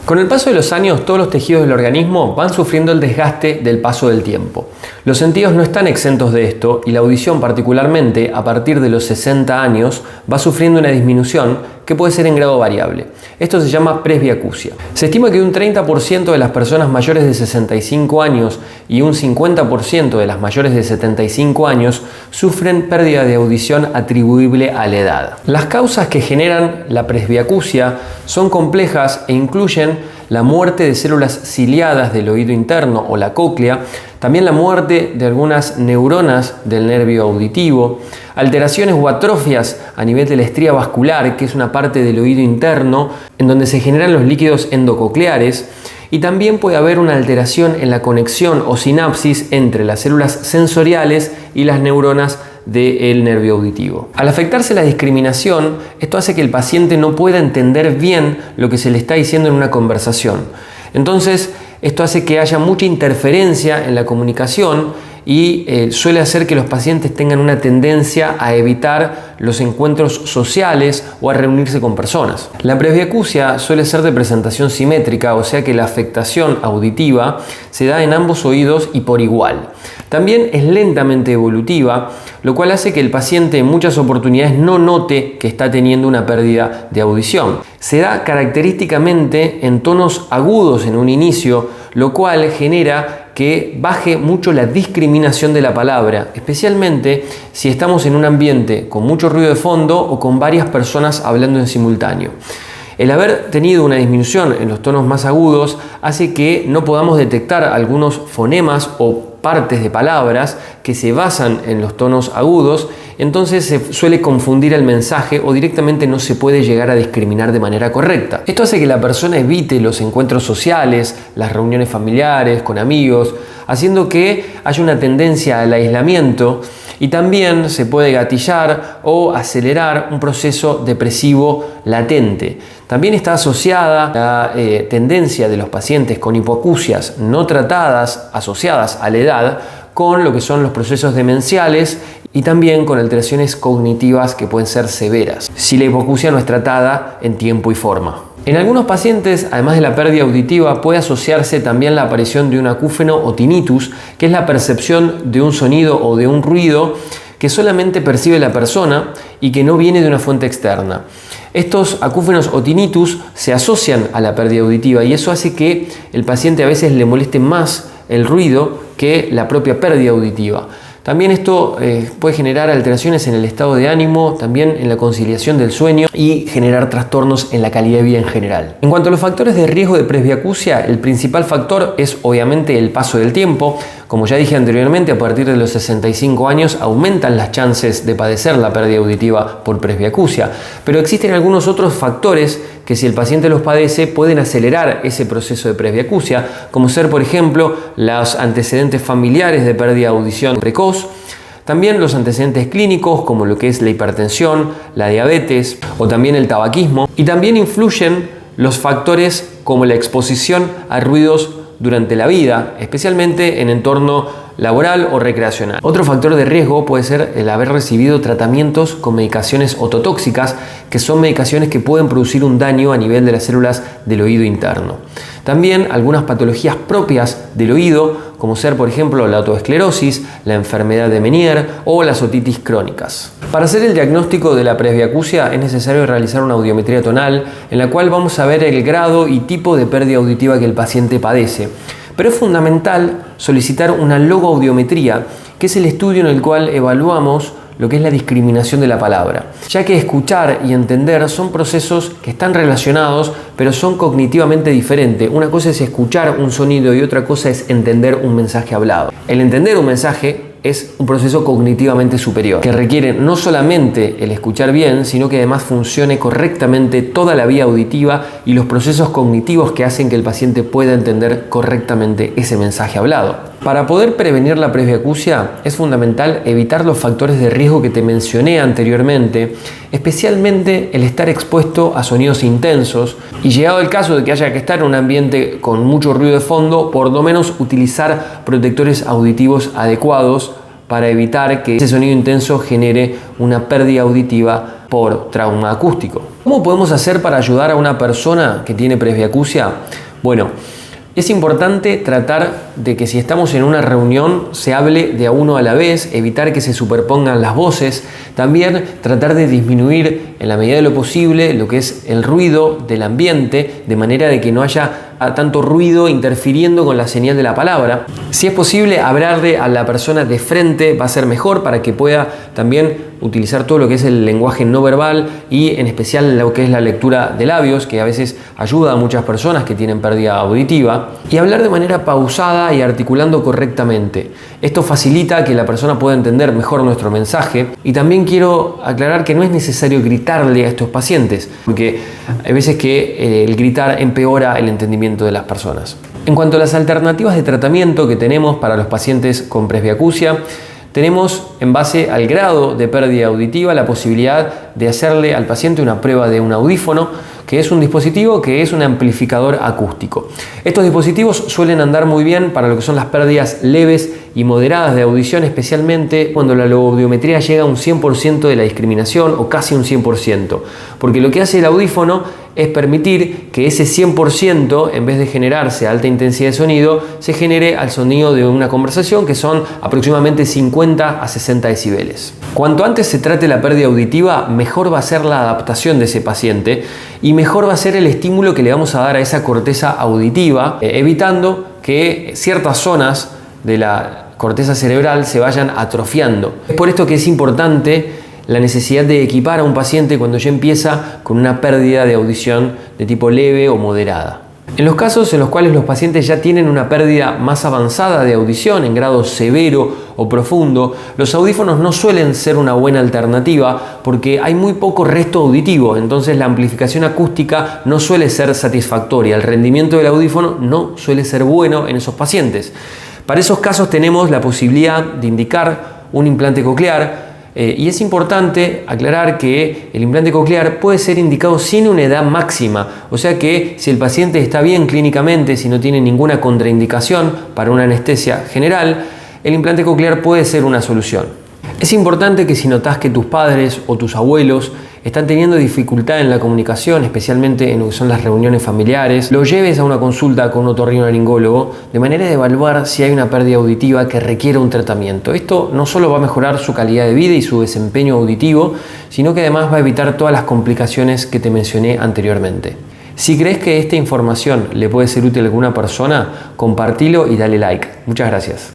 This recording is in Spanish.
Con el paso de los años, todos los tejidos del organismo van sufriendo el desgaste del paso del tiempo. Los sentidos no están exentos de esto y la audición, particularmente a partir de los 60 años, va sufriendo una disminución que puede ser en grado variable. Esto se llama presbiacusia. Se estima que un 30% de las personas mayores de 65 años y un 50% de las mayores de 75 años sufren pérdida de audición atribuible a la edad. Las causas que generan la presbiacusia son complejas e incluyen la muerte de células ciliadas del oído interno o la cóclea, también la muerte de algunas neuronas del nervio auditivo, alteraciones o atrofias a nivel de la estría vascular, que es una parte del oído interno en donde se generan los líquidos endococleares, y también puede haber una alteración en la conexión o sinapsis entre las células sensoriales y las neuronas del nervio auditivo. Al afectarse la discriminación, esto hace que el paciente no pueda entender bien lo que se le está diciendo en una conversación. Entonces, esto hace que haya mucha interferencia en la comunicación y suele hacer que los pacientes tengan una tendencia a evitar los encuentros sociales o a reunirse con personas. La presbiacusia suele ser de presentación simétrica, o sea que la afectación auditiva se da en ambos oídos y por igual. También es lentamente evolutiva, lo cual hace que el paciente en muchas oportunidades no note que está teniendo una pérdida de audición. Se da característicamente en tonos agudos en un inicio, lo cual genera que baje mucho la discriminación de la palabra, especialmente si estamos en un ambiente con mucho ruido de fondo o con varias personas hablando en simultáneo. El haber tenido una disminución en los tonos más agudos hace que no podamos detectar algunos fonemas o partes de palabras que se basan en los tonos agudos, entonces se suele confundir el mensaje o directamente no se puede llegar a discriminar de manera correcta. Esto hace que la persona evite los encuentros sociales, las reuniones familiares, con amigos, haciendo que haya una tendencia al aislamiento y también se puede gatillar o acelerar un proceso depresivo latente. También está asociada la tendencia de los pacientes con hipoacusias no tratadas, asociadas a la edad, con lo que son los procesos demenciales y también con alteraciones cognitivas que pueden ser severas, si la hipoacusia no es tratada en tiempo y forma. En algunos pacientes, además de la pérdida auditiva, puede asociarse también la aparición de un acúfeno o tinnitus, que es la percepción de un sonido o de un ruido que solamente percibe la persona y que no viene de una fuente externa. Estos acúfenos o tinnitus se asocian a la pérdida auditiva y eso hace que el paciente a veces le moleste más el ruido que la propia pérdida auditiva. También esto puede generar alteraciones en el estado de ánimo, también en la conciliación del sueño y generar trastornos en la calidad de vida en general. En cuanto a los factores de riesgo de presbiacusia, el principal factor es obviamente el paso del tiempo. Como ya dije anteriormente, a partir de los 65 años aumentan las chances de padecer la pérdida auditiva por presbiacusia, pero existen algunos otros factores que si el paciente los padece pueden acelerar ese proceso de presbiacusia, como ser por ejemplo los antecedentes familiares de pérdida de audición precoz, también los antecedentes clínicos como lo que es la hipertensión, la diabetes o también el tabaquismo, y también influyen los factores como la exposición a ruidos durante la vida, especialmente en entorno laboral o recreacional. Otro factor de riesgo puede ser el haber recibido tratamientos con medicaciones ototóxicas, que son medicaciones que pueden producir un daño a nivel de las células del oído interno. También algunas patologías propias del oído, como ser por ejemplo la otoesclerosis, la enfermedad de Meniere o las otitis crónicas. Para hacer el diagnóstico de la presbiacusia es necesario realizar una audiometría tonal en la cual vamos a ver el grado y tipo de pérdida auditiva que el paciente padece. Pero es fundamental solicitar una logoaudiometría, que es el estudio en el cual evaluamos lo que es la discriminación de la palabra, ya que escuchar y entender son procesos que están relacionados, pero son cognitivamente diferentes. Una cosa es escuchar un sonido y otra cosa es entender un mensaje hablado. El entender un mensaje es un proceso cognitivamente superior, que requiere no solamente el escuchar bien, sino que además funcione correctamente toda la vía auditiva y los procesos cognitivos que hacen que el paciente pueda entender correctamente ese mensaje hablado. Para poder prevenir la presbiacusia es fundamental evitar los factores de riesgo que te mencioné anteriormente, especialmente el estar expuesto a sonidos intensos y, llegado el caso de que haya que estar en un ambiente con mucho ruido de fondo, por lo menos utilizar protectores auditivos adecuados para evitar que ese sonido intenso genere una pérdida auditiva por trauma acústico. ¿Cómo podemos hacer para ayudar a una persona que tiene presbiacusia? Bueno, es importante tratar de que si estamos en una reunión se hable de a uno a la vez, evitar que se superpongan las voces, también tratar de disminuir en la medida de lo posible lo que es el ruido del ambiente, de manera de que no haya tanto ruido interfiriendo con la señal de la palabra. Si es posible, hablarle a la persona de frente va a ser mejor para que pueda también utilizar todo lo que es el lenguaje no verbal y en especial lo que es la lectura de labios, que a veces ayuda a muchas personas que tienen pérdida auditiva, y hablar de manera pausada y articulando correctamente. Esto facilita que la persona pueda entender mejor nuestro mensaje. Y también quiero aclarar que no es necesario gritarle a estos pacientes, porque hay veces que el gritar empeora el entendimiento de las personas. En cuanto a las alternativas de tratamiento que tenemos para los pacientes con presbiacusia, tenemos, en base al grado de pérdida auditiva, la posibilidad de hacerle al paciente una prueba de un audífono, que es un dispositivo que es un amplificador acústico. Estos dispositivos suelen andar muy bien para lo que son las pérdidas leves y moderadas de audición, especialmente cuando la logoaudiometría llega a un 100% de la discriminación o casi un 100%, porque lo que hace el audífono es permitir que ese 100%, en vez de generarse a alta intensidad de sonido, se genere al sonido de una conversación, que son aproximadamente 50 a 60 decibeles. Cuanto antes se trate la pérdida auditiva, mejor va a ser la adaptación de ese paciente y mejor va a ser el estímulo que le vamos a dar a esa corteza auditiva, evitando que ciertas zonas de la corteza cerebral se vayan atrofiando. Es por esto que es importante la necesidad de equipar a un paciente cuando ya empieza con una pérdida de audición de tipo leve o moderada. En los casos en los cuales los pacientes ya tienen una pérdida más avanzada de audición en grado severo o profundo, los audífonos no suelen ser una buena alternativa porque hay muy poco resto auditivo, entonces la amplificación acústica no suele ser satisfactoria, el rendimiento del audífono no suele ser bueno en esos pacientes. Para esos casos tenemos la posibilidad de indicar un implante coclear. Y es importante aclarar que el implante coclear puede ser indicado sin una edad máxima, o sea que si el paciente está bien clínicamente, si no tiene ninguna contraindicación para una anestesia general, el implante coclear puede ser una solución. Es importante que si notas que tus padres o tus abuelos están teniendo dificultad en la comunicación, especialmente en lo que son las reuniones familiares, lo lleves a una consulta con un otorrinolaringólogo de manera de evaluar si hay una pérdida auditiva que requiere un tratamiento. Esto no solo va a mejorar su calidad de vida y su desempeño auditivo, sino que además va a evitar todas las complicaciones que te mencioné anteriormente. Si crees que esta información le puede ser útil a alguna persona, compartilo y dale like. Muchas gracias.